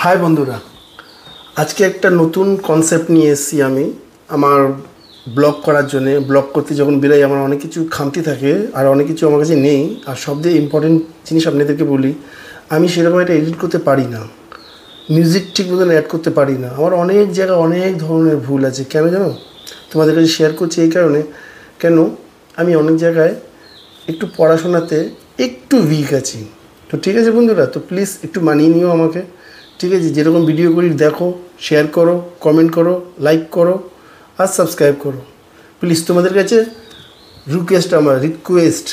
High বন্ধুরা, আজকে একটা নতুন কনসেপ্ট নিয়ে এসেছি আমি আমার ব্লগ করার জন্য। ব্লগ করতে যখন বেরোই আমার অনেক কিছু খামতি থাকে আর অনেক কিছু আমার কাছে নেই। আর সবচেয়ে ইম্পর্টেন্ট জিনিস আপনাদেরকে বলি, আমি সেরকম একটা এডিট করতে পারি না, মিউজিক ঠিক মতন অ্যাড করতে পারি না। আমার অনেক জায়গায় অনেক ধরনের ভুল আছে। কেন জানো? তোমাদের কাছে শেয়ার করছি এই কারণে, কেন আমি অনেক জায়গায় একটু পড়াশোনাতে একটু উইক আছি। তো ঠিক আছে বন্ধুরা, তো প্লিজ একটু মানিয়ে নিও আমাকে। ঠিক আছে, যেরকম ভিডিও করি দেখো, শেয়ার করো, কমেন্ট করো, লাইক করো আর সাবস্ক্রাইব করো প্লিজ। তোমাদের কাছে রিকোয়েস্ট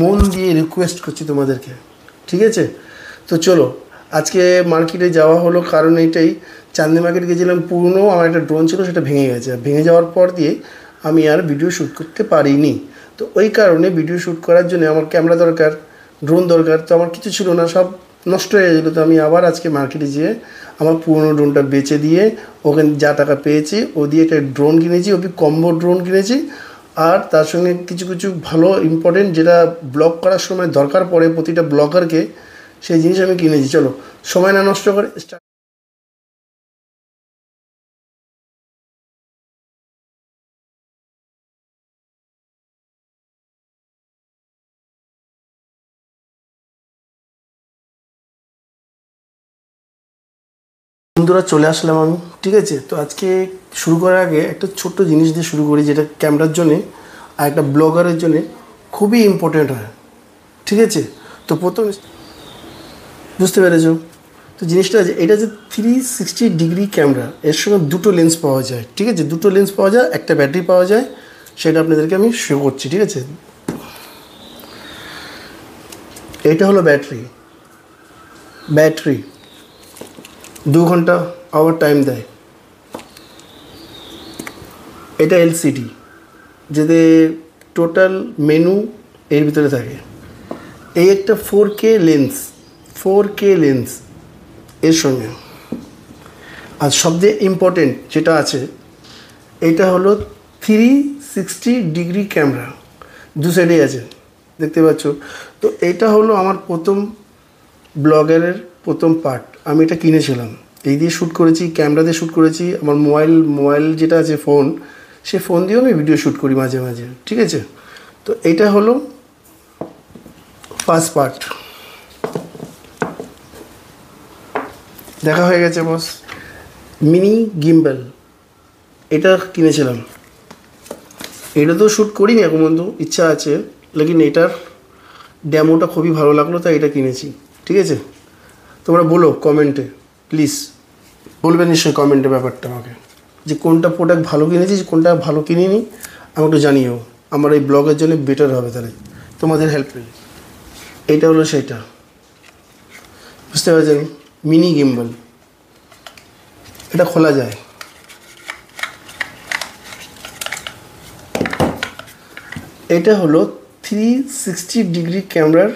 মন দিয়ে রিকোয়েস্ট করছি তোমাদেরকে, ঠিক আছে? তো চলো, আজকে মার্কেটে যাওয়া হলো কারণ এইটাই, চাঁদনি মার্কেট গেছিলাম। পুরনো আমার একটা ড্রোন ছিল, সেটা ভেঙে গেছে। ভেঙে যাওয়ার পর দিয়ে আমি আর ভিডিও শ্যুট করতে পারিনি। তো ওই কারণে ভিডিও শ্যুট করার জন্য আমার ক্যামেরা দরকার, ড্রোন দরকার। তো আমার কিছু ছিল না, সব নষ্ট হয়ে গেছিলো। তো আমি আবার আজকে মার্কেটে যেয়ে আমার পুরনো ড্রোনটা বেচে দিয়ে ওখানে যা টাকা পেয়েছি ও দিয়ে একটা ড্রোন কিনেছি, ওই কম্বো ড্রোন কিনেছি। আর তার সঙ্গে কিছু কিছু ভালো ইম্পর্টেন্ট যেটা ব্লগ করার সময় দরকার পড়ে প্রতিটা ব্লগারকে, সেই জিনিস আমি কিনেছি। চলো সময় না নষ্ট করে স্টার্ট। বন্ধুরা চলে আসলাম আমি, ঠিক আছে? তো আজকে শুরু করার আগে একটা ছোট্ট জিনিস দিয়ে শুরু করি, যেটা ক্যামেরার জন্যে আর একটা ব্লগারের জন্যে খুবই ইম্পর্টেন্ট হয়, ঠিক আছে? তো প্রথম বুঝতে পেরেছ তো জিনিসটা আছে, এটা যে 360 ডিগ্রি ক্যামেরা, এর সঙ্গে দুটো লেন্স পাওয়া যায়, ঠিক আছে? দুটো লেন্স পাওয়া যায়, একটা ব্যাটারি পাওয়া যায়, সেটা আপনাদেরকে আমি শো করছি, ঠিক আছে? এটা হলো ব্যাটারি 2 ঘন্টা আওয়ার টাইম দেয়। এটা এলসিডি, যেতে টোটাল মেনু এর ভিতরে থাকে। এই একটা 4K লেন্স এর সঙ্গে। আর সবচেয়ে ইম্পর্টেন্ট যেটা আছে, এটা হলো 360 ডিগ্রি ক্যামেরা, দু সাইডেই আছে, দেখতে পাচ্ছ? তো এটা হলো আমার প্রথম ব্লগারের প্রথম পার্ট। আমি এটা কিনেছিলাম, এই দিয়ে শ্যুট করেছি, ক্যামেরা দিয়ে শ্যুট করেছি। আমার মোবাইল যেটা আছে ফোন, সে ফোন দিয়েও আমি ভিডিও শ্যুট করি মাঝে মাঝে, ঠিক আছে? তো এটা হলো ফার্স্ট পার্ট, দেখা হয়ে গেছে বস। মিনি গিম্বল এটা কিনেছিলাম, এটা তো শ্যুট করিনি এখন পর্যন্ত, ইচ্ছা আছে, লেকিন এটার ড্যামোটা খুবই ভালো লাগলো, তাই এটা কিনেছি, ঠিক আছে? তোমরা বলো কমেন্টে, প্লিজ বলবে নিশ্চয়ই কমেন্টে ব্যাপারটা আমাকে, যে কোনটা প্রোডাক্ট ভালো কিনেছি, কোনটা ভালো কিনিনি, আমাকে একটু জানিও। আমার এই ব্লগের জন্য বেটার হবে তাহলে, তোমাদের হেল্প পেলে। এইটা হলো সেটা, বুঝতে পারছেন? মিনি গিম্বল, এটা খোলা যায়। এটা হলো 360 ডিগ্রি ক্যামেরার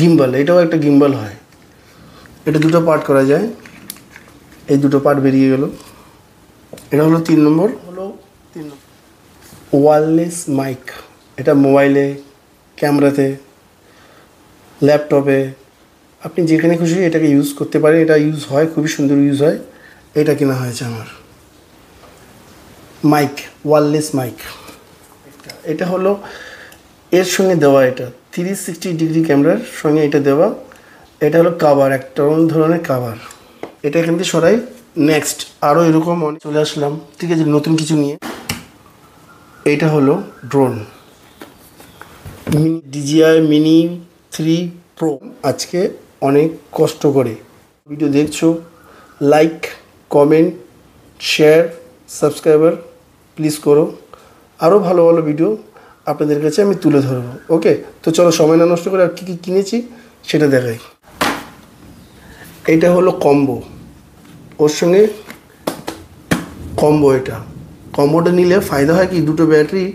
গিম্বল, এটাও একটা গিম্বল হয়। এটা দুটো পার্ট করা যায়, এই দুটো পার্ট বেরিয়ে গেল। এটা হলো 3 নম্বর, ওয়্যারলেস মাইক। এটা মোবাইলে, ক্যামেরাতে, ল্যাপটপে, আপনি যেখানে খুশি এটাকে ইউজ করতে পারেন। এটা ইউজ হয়, খুবই সুন্দর ইউজ হয়। এটা কেনা হয়েছে আমার মাইক, ওয়্যারলেস মাইক। এটা হলো এর সঙ্গে দেওয়া, এটা 360 ডিগ্রি ক্যামেরার সঙ্গে এটা দেওয়া। এটা হলো কাভার, একটা ধরনের কাভার। এটা এখান থেকে সরাই। নেক্সট আরও এরকম অনেক চলে আসলাম, ঠিক আছে, নতুন কিছু নিয়ে। এটা হলো ড্রোন, DJI মিনি 3 প্রো। আজকে অনেক কষ্ট করে ভিডিও দেখছো, like, comment, share, subscriber please করো। আরও ভালো ভালো ভিডিও আপনাদের কাছে আমি তুলে ধরবো, ওকে? তো চলো সময় না নষ্ট করে আর কী কী কিনেছি সেটা দেখাই। এটা হলো কম্বো, ওর সঙ্গে কম্বো। এটা কম্বোটা নিলে ফায়দা হয় কি, দুটো ব্যাটারি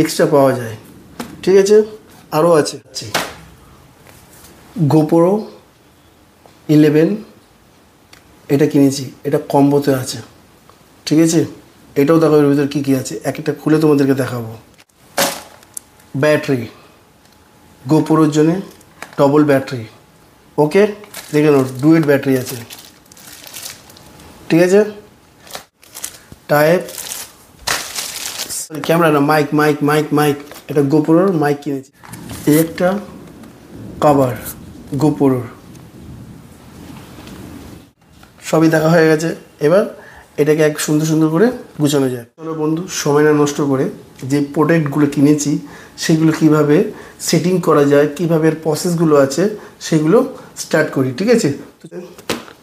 এক্সট্রা পাওয়া যায়, ঠিক আছে? আরও আছে গোপ্রো 11, এটা কিনেছি, এটা কম্বোতে আছে, ঠিক আছে? এটাও দেখো এর ভিতরে কী কী আছে, এক একটা খুলে তোমাদেরকে দেখাবো। ব্যাটারি, গোপ্রোর জন্যে ডবল ব্যাটারি, ওকে, দেখে নাও ডুয়েট ব্যাটারি আছে, ঠিক আছে। টাইপ ক্যামেরা না, মাইক মাইক মাইক মাইক, এটা গোপ্রোর মাইক কিনেছি। এই একটা কভার গোপ্রোর, সবই দেখা হয়ে গেছে। এবার এটাকে এক সুন্দর সুন্দর করে গুছানো যায়। চলো বন্ধু, সময় না নষ্ট করে যে প্রোডাক্টগুলো কিনেছি সেগুলো কিভাবে সেটিং করা যায়, কীভাবে এর প্রসেসগুলো আছে সেগুলো স্টার্ট করি, ঠিক আছে।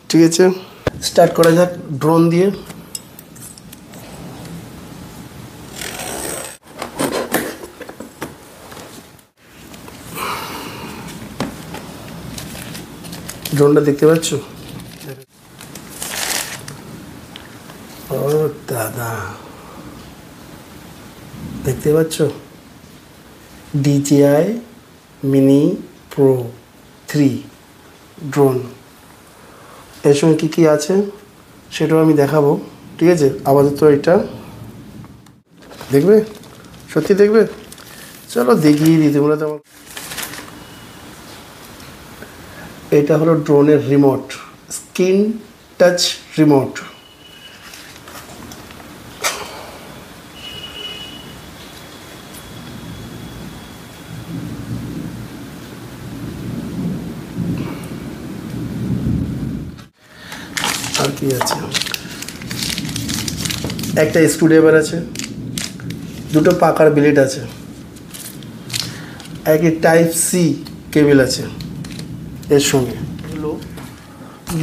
ঠিক আছে, স্টার্ট করা যাক ড্রোন দিয়ে। ড্রোনটা দেখতে পাচ্ছ? ও দাদা, দেখতে পাচ্ছ? DJI mini pro 3 drone. এর সঙ্গে কী কী আছে সেটাও আমি দেখাবো, ঠিক আছে। আপাতত এটা দেখবে, সত্যি দেখবে? চলো দেখিয়ে দিই তোমরা তো। এটা হলো ড্রোনের রিমোট, স্ক্রিন টাচ রিমোট। আর কি আছে, একটা স্ক্রুড্রাইভার আছে, দুটো পাকার ব্লেড আছে, একটি টাইপ সি কেবল আছে। এর সঙ্গে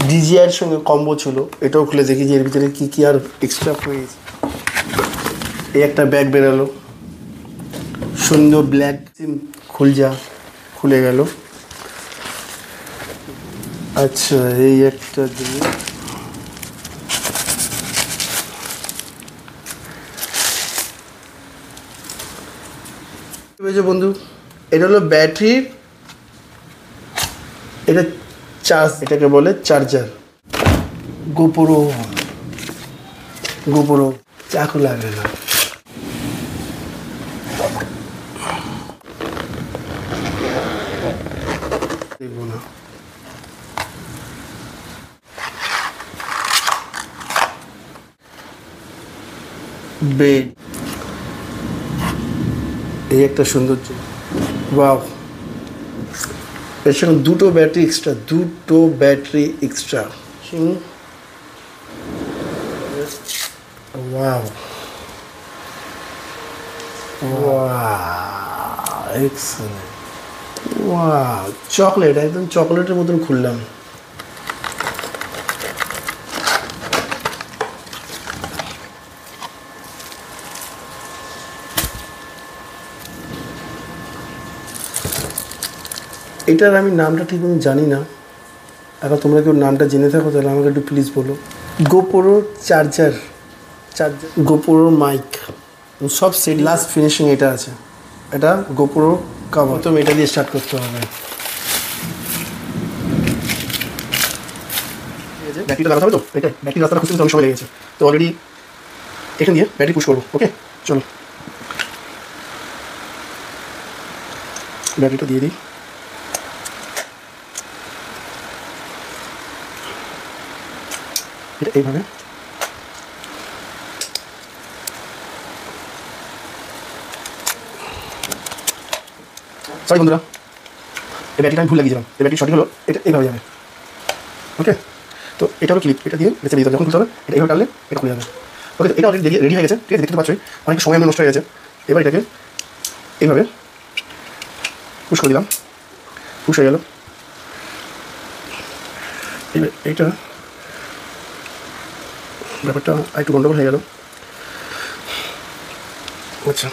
DJI-এর সঙ্গে কম্বো ছিল, এটাও খুলে দেখি যে এর ভিতরে কী কী আর এক্সট্রা পেয়েছে। এই একটা ব্যাগ বেরোলো, সুন্দর ব্ল্যাক সিম খুলে গেল। আচ্ছা, এই একটা দিয়ে বন্ধু, এটা হলো ব্যাটারির, এটা চার্জ, এটাকে বলে চার্জার। গোপ্রো চাকু লাগে না। দেখবো না, বেড, এই একটা সৌন্দর্য। ওয়াও, এর সঙ্গে দুটো battery extra. Wow excellent, wow chocolate, একদম চকলেটের মতন খুললাম। এটার আমি নামটা ঠিক আমি জানি না, এখন তোমরা কেউ নামটা জেনে থাকো তাহলে আমাকে একটু প্লিজ বলো। গোপ্রো চার্জার, গোপ্রো মাইক, সব সেট লাস্ট ফিনিশিং এটা আছে। এটা গোপ্রো কভার। তো এটা দিয়ে স্টার্ট করতে হবে। ব্যাটারিটা লাগাতে হবে, তো এটা ব্যাটারি রাস্তাটা খুঁজতে অনেক সময় লেগেছে, তো অলরেডি এখান দিয়ে ব্যাটারি পুশ করবো। ওকে চলো, ব্যাটারিটা দিয়ে দিই। এটা এইভাবে সরি বন্ধুরা, এই ব্যাটারিটা আমি ভুল লাগিয়েছিলাম। এই ব্যাটারি সঠিক হলো এটা এইভাবে যাবে। ওকে, তো এটা হলো ক্লিপ, এটা দিয়ে বেঁচে দিতে হবে। যখন খুলতে হবে এটা এইভাবে টানলে এটা খুলে যাবে। ওকে, এটা অলরেডি রেডি হয়ে গেছে, ঠিক আছে, দেখতে পাচ্ছই অনেক সময় আমি নষ্ট হয়ে গেছে। এবার এটাকে এইভাবে পুশ করে দিলাম, পুশ হয়ে গেল। এইটা ব্যাপারটা একটু গন্ডগোল হয়ে গেল। আচ্ছা,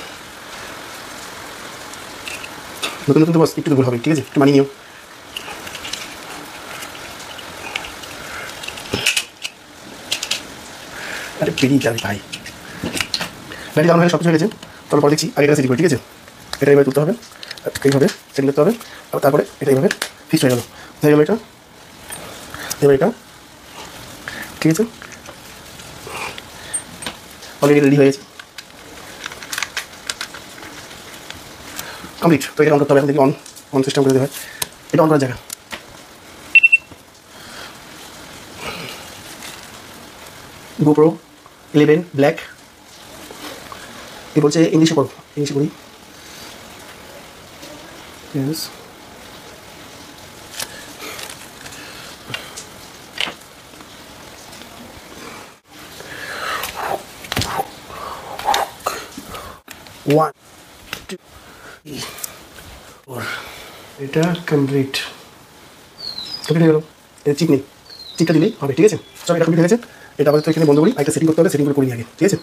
নতুন নতুন তো বস একটু ভুল হবে, ঠিক আছে, একটু মানিয়ে নিও। আরে বেরিয়ে যাবে ভাই। ব্যাটারি দাম হয়ে সব কিছু হয়ে গেছে, তারপর পরে দেখছি আগে এটা সেটিং করি, ঠিক আছে। এটা এইভাবে তুলতে হবে, এইভাবে সেটিং করতে হবে, আর তারপরে এটা এইভাবে ফিক্স হয়ে গেল এটা। এবার এটা ঠিক আছে, অলরেডি রেডি হয়ে গেছে, কমপ্লিট। তো এটা অন করতে হবে, এখন দেখি অন সিস্টেম করে দেওয়া হয়। এটা অন করার জায়গা, গোপ্রো 11 ব্ল্যাক। এ বলছে ইংলিশে পড়ো, ইংলিশে পড়ি। Yes, one two four. এটা কমপ্লিট কমপ্লিট হয়ে গেল। এটা চিপ নেই, চিপটা দিলেই হবে, ঠিক আছে। চলো এটা কমপ্লিট হয়ে গেছে। এটা আবার তো এখানে বন্ধ করি, একটা সেটিং করতে হবে, সেটিং করে করি আগে, ঠিক আছে।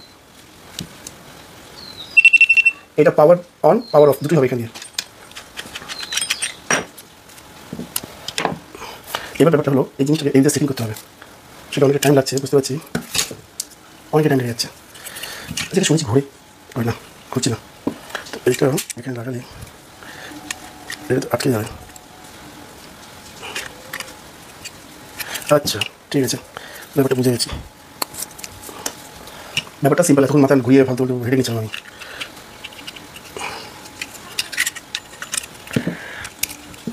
এটা পাওয়ার অন পাওয়ার অফ দুটোই হবে এখান দিয়ে। এবার ব্যাপারটা হলো এই জিনিসটাকে এই যে সেটিং করতে হবে, সেটা অনেকটা টাইম লাগছে, বুঝতে পারছি, অনেকটা টাইম লেগে যাচ্ছে। যেটা শুনেছি ঘুরে হয় না, ঘুরছি না। তো এইটা এখানে লাগালে এটা তো আটকে যাবে। আচ্ছা ঠিক আছে, ব্যাপারটা বুঝে গেছি। ব্যাপারটা সিম্পল, এখন মাথা ঘুরিয়ে ফালতু হেঁটে গেছিলাম আমি।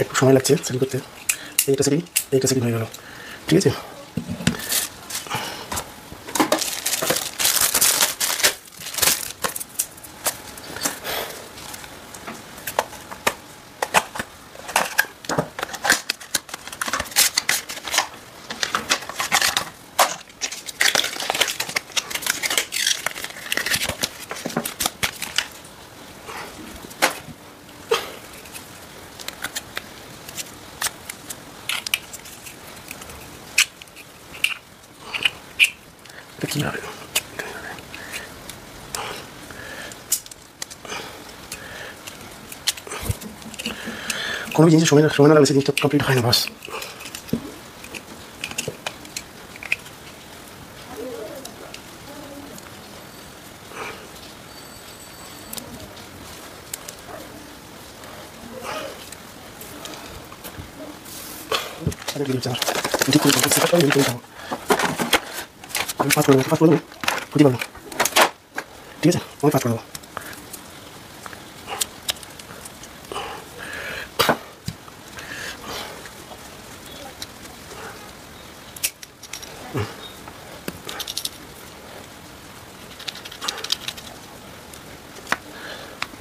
একটু সময় লাগছে সেটিং করতে। এইটা সেটিং হয়ে গেল, ঠিক আছে। এটা কীভাবে কোনো জিনিসের সময় না লাগলে সেই জিনিসটা কমপ্লিট হয় না, বাস। ঠিক করে সেট করে দেবো, আমি ফাস্ট করে দেবো, খুঁজে পাবো, ঠিক আছে। আমি ফাস্ট করে দেবো।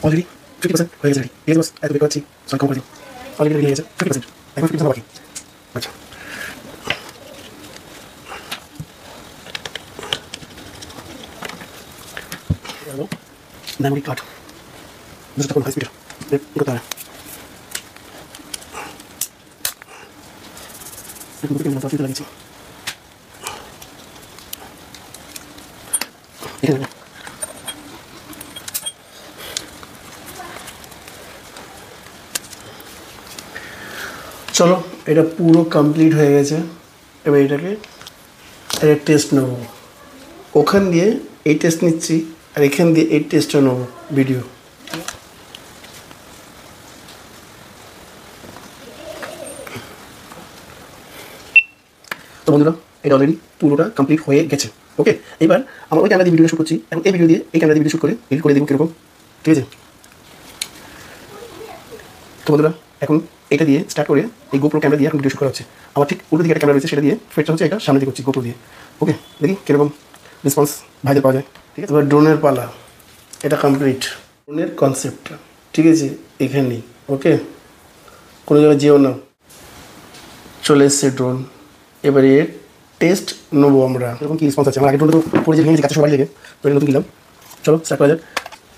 অলরেডি 50% হয়ে গেছে, ঠিক আছে। বাস এত বের করছি, সরি কম করে দিই। অলরেডি রেডি হয়ে গেছে 50%, এখন 50% বাকি। আচ্ছা মেমোরি কার্ড বুঝতে কোন হাই স্পিডের করতে হবে। লাগিয়েছি এখানে। চলো এটা পুরো কমপ্লিট হয়ে গেছে। এবার এটাকে একটা টেস্ট নেবো, ওখান দিয়ে এই টেস্ট নিচ্ছি আর এখান দিয়ে এই টেস্টটা নেবো ভিডিও। তো বন্ধুরা এটা অলরেডি পুরোটা কমপ্লিট হয়ে গেছে, ওকে। এবার আমরা ওই ক্যামেরা দিয়ে ভিডিও শুট করছি, এখন এই ভিডিও দিয়ে এই ক্যামেরা দিয়ে ভিডিও শুট করে এডিট করে দেবো কীরকম, ঠিক আছে। তো বন্ধুরা এখন এটা দিয়ে স্টার্ট করে এই গোপ্রো ক্যামেরা দিয়ে এখন ভিডিও শুট করা হচ্ছে। আমার ঠিক উল্টো দিকে একটা ক্যামেরা রয়েছে, সেটা দিয়ে ফেটটা হচ্ছে এটা সামনে দিয়ে করছি গোপ্রো দিয়ে, ওকে। দেখি কীরকম রেসপন্স ভাইদের পাওয়া যায়, ঠিক আছে। এবার ড্রোনের পালা, এটা কমপ্লিট। ড্রোনের কনসেপ্টটা ঠিক আছে এখানেই, ওকে। কোনো জায়গায় যেও না, চলে এসছে ড্রোন। এবারে টেস্ট নেবো আমরা, এরকম কী রেসপন্স আছে। আমার আগে ড্রোনটা তো পরে যে ভেঙে গেছে সবাই লেগে, তো এটা নতুন কিনলাম। চলো স্টার্ট করা যাক।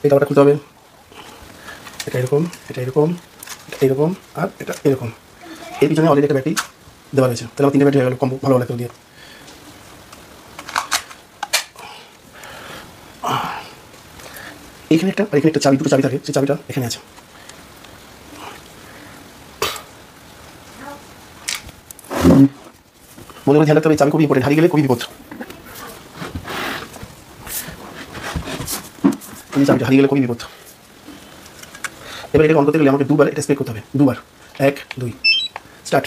এটা ওটা খুলতে হবে, এটা এরকম, এটা এরকম, এটা এরকম, আর এটা এরকম। এর পিছনে অলরেডি একটা ব্যাটারি দেওয়া রয়েছে, তাহলে আমার 3টে ব্যাটারি হয়ে গেলো, কম ভালো লাগতো দিয়ে। এখানে একটা আর এখানে একটা চাবি, দুটো চাবি থাকে, সেই চাবিটা এখানে আছে। মনে করে ধ্যান রাখতে হবে, চাবি খুবই ইম্পর্টেন্ট, হারিয়ে গেলে খুবই বিপদ। চাবিটা হারিয়ে গেলে খুবই বিপদ। এবার এটা অন করতে গেলে আমাকে দুবার এটা স্প্রে করতে হবে, দুবার, 1 2 স্টার্ট।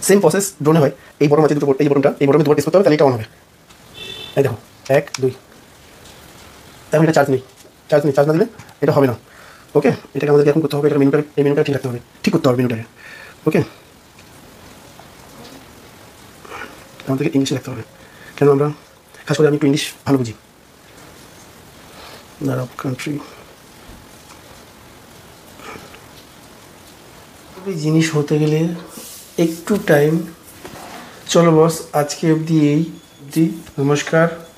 সেম প্রসেস ড্রোনে হয়। এই বটন আছে দুটো, এই বটনটা, এই বটনে দুবার টেস্ট করতে হবে, তাহলে এটা অন হবে। এই দেখো 1 2। এখন এটা চার্জ নেই, চার্জ না দিলে এটা হবে না, ওকে। এটাকে আমাদেরকে এখন করতে হবে, এটা মেনুটা, এই মেনুটা ঠিক রাখতে হবে, ঠিক করতে হবে মেনুটাকে, ওকে। আমাদেরকে ইংলিশে রাখতে হবে, কেন আমরা খাস করে আমি একটু ইংলিশ ভালো বুঝি। আরব কান্ট্রি জিনিস হতে গেলে একটু টাইম। চলো বস, আজকে অবধি এই। নমস্কার।